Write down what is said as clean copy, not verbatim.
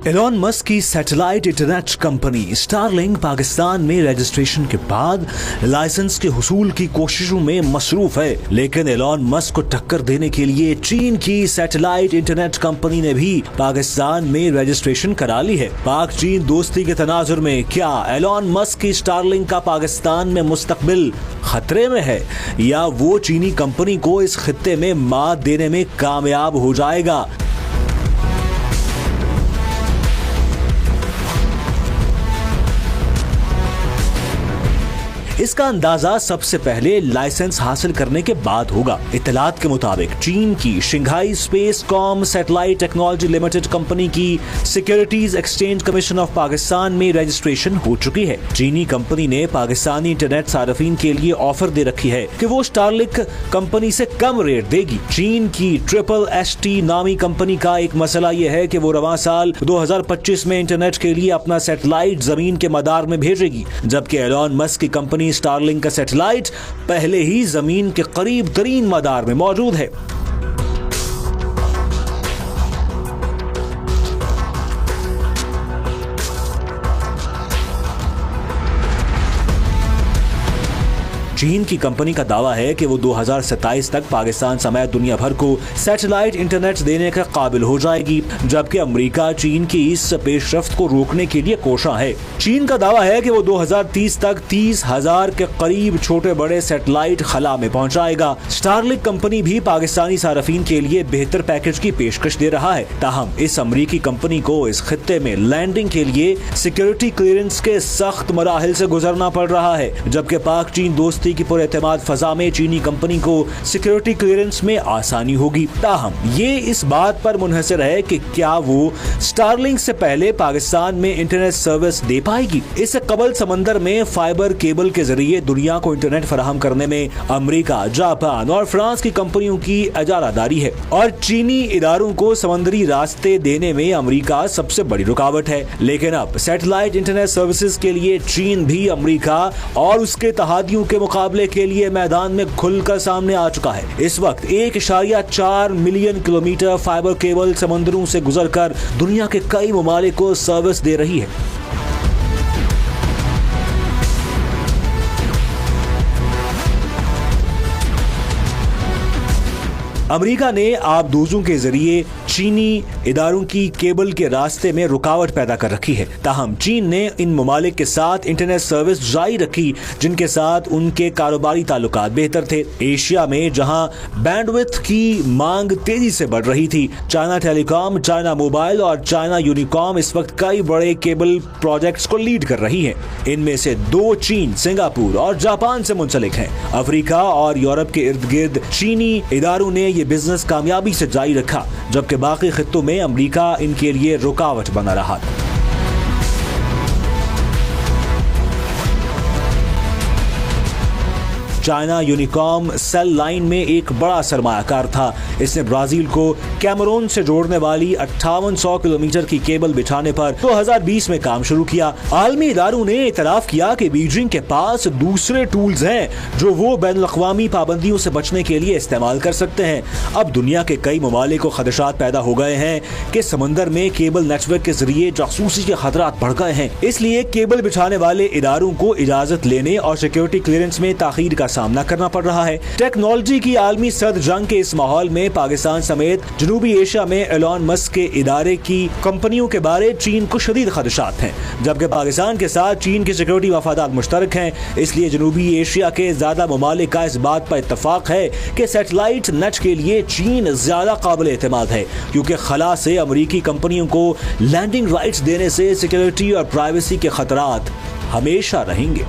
Elon Musk की satellite internet company Starlink Pakistan में registration के बाद लाइसेंस के हुसूल की कोशिशों में मसरूफ है, लेकिन एलॉन मस्क को टक्कर देने के लिए चीन की सैटेलाइट इंटरनेट कंपनी ने भी पाकिस्तान में रजिस्ट्रेशन करा ली है। पाक चीन दोस्ती के तनाजुर में क्या एलॉन मस्क की स्टारलिंक का पाकिस्तान में मुस्तकबिल खतरे में है, या वो चीनी कंपनी को इस खित्ते में मात देने में कामयाब हो जाएगा? इसका अंदाजा सबसे पहले लाइसेंस हासिल करने के बाद होगा। इत्तलात के मुताबिक चीन की Shanghai Spacecom Satellite Technology Limited company की Securities Exchange Commission of Pakistan में रजिस्ट्रेशन हो चुकी है। चीनी कंपनी ने पाकिस्तानी इंटरनेट सार्फिन के लिए ऑफर दे रखी है कि वो स्टारलिंक कंपनी से कम रेट देगी। चीन की SSST नामी कंपनी का एक मसला यह है कि वो रवां साल 2025 में इंटरनेट के लिए अपना सैटेलाइट जमीन के मदार में भेजेगी, जबकि एलॉन मस्क की कंपनी स्टारलिंक का सैटेलाइट पहले ही जमीन के करीब तरीन मदार में मौजूद है। चीन की कंपनी का दावा है कि वो 2027 तक पाकिस्तान समेत दुनिया भर को सैटेलाइट इंटरनेट देने के काबिल हो जाएगी, जबकि अमेरिका चीन की इस पेशरफ्त को रोकने के लिए कोशा है। चीन का दावा है कि वो 2030 तक 30,000 के करीब छोटे बड़े सैटेलाइट खला में पहुंचाएगा। स्टारलिंक कंपनी भी पाकिस्तानी सार्फिन के लिए बेहतर पैकेज की पेशकश दे रहा है। ताहम इस अमेरिकी कंपनी को इस खित्ते में लैंडिंग के लिए सिक्योरिटी क्लियरेंस के सख्त मराहिल से गुजरना पड़ रहा है, जबकि पाक चीन दोस्ती की पुरएतमाद फजा में चीनी कंपनी को सिक्योरिटी क्लियरेंस में आसानी होगी। ताहम ये इस बात पर मुनहसर है कि क्या वो स्टारलिंक से पहले पाकिस्तान में इंटरनेट सर्विस दे पाएगी। इससे कबल समंदर में फाइबर केबल के जरिए दुनिया को इंटरनेट फराहम करने में अमेरिका, जापान और फ्रांस की कंपनियों की इजारादारी है, और चीनी इदारों को समंदरी रास्ते देने में अमेरिका सबसे बड़ी रुकावट है। लेकिन अब सैटेलाइट इंटरनेट सर्विसेज के लिए चीन भी अमेरिका और उसके इत्तेहादियों के मुकाबले के लिए मैदान में खुलकर सामने आ चुका है। इस वक्त 1.4 मिलियन किलोमीटर फाइबर केबल समंदरों से गुजरकर दुनिया के कई ममालिक को सर्विस दे रही है। अमेरिका ने आबदोजों के जरिए चीनी इदारों की केबल के रास्ते में रुकावट पैदा कर रखी है। ताहम चीन ने इन ममालिक के साथ इंटरनेट सर्विस जारी रखी जिनके साथ उनके कारोबारी ताल्लुकात बेहतर थे। एशिया में जहां बैंडविड्थ की मांग तेजी से बढ़ रही थी, चाइना टेलीकॉम, चाइना मोबाइल और चाइना यूनिकॉम इस वक्त कई बड़े केबल प्रोजेक्ट्स को लीड कर रही हैं। इनमें से 2 चीन, सिंगापुर और जापान से मुंसलिक हैं। अफ्रीका और यूरोप के इर्द गिर्द चीनी इदारों ने ये बिजनेस कामयाबी से जारी रखा, जबकि बाकी खित्तों में अमेरिका इनके लिए रुकावट बना रहा। चाइना यूनिकॉम सेल लाइन में एक बड़ा सरमायाकार था। इसने ब्राजील को कैमरून से जोड़ने वाली 5800 किलोमीटर की केबल बिछाने पर 2020 में काम शुरू किया। आलमी इदारों ने इतराफ किया कि बीजिंग के पास दूसरे टूल्स हैं जो वो बैनुल-अक़वामी पाबंदियों से बचने के लिए इस्तेमाल कर सकते हैं। अब दुनिया के कई ममालिक को खदशात पैदा हो गए हैं कि समंदर में केबल नेटवर्क के जरिए जासूसी के खतरात बढ़ गए हैं। इसलिए केबल बिछाने वाले इदारों को इजाजत लेने और सिक्योरिटी क्लियरेंस में ताखीर का सामना करना पड़ रहा है। टेक्नोलॉजी की आलमी सर्द जंग के इस माहौल में पाकिस्तान समेत जनूबी एशिया में एलॉन मस्क के इदारे की कंपनियों के बारे चीन को शदीद खदशात हैं, जबकि पाकिस्तान के साथ चीन के सिक्योरिटी मफादात मुश्तरक हैं। इसलिए जनूबी एशिया के ज्यादा ममालिक का इस बात पर इत्तफाक है कि सैटेलाइट नेट के लिए चीन ज्यादा काबिल एतमाद है, क्योंकि खला से अमेरिकी कंपनियों को लैंडिंग राइट्स देने से सिक्योरिटी और प्राइवेसी के खतरात हमेशा रहेंगे।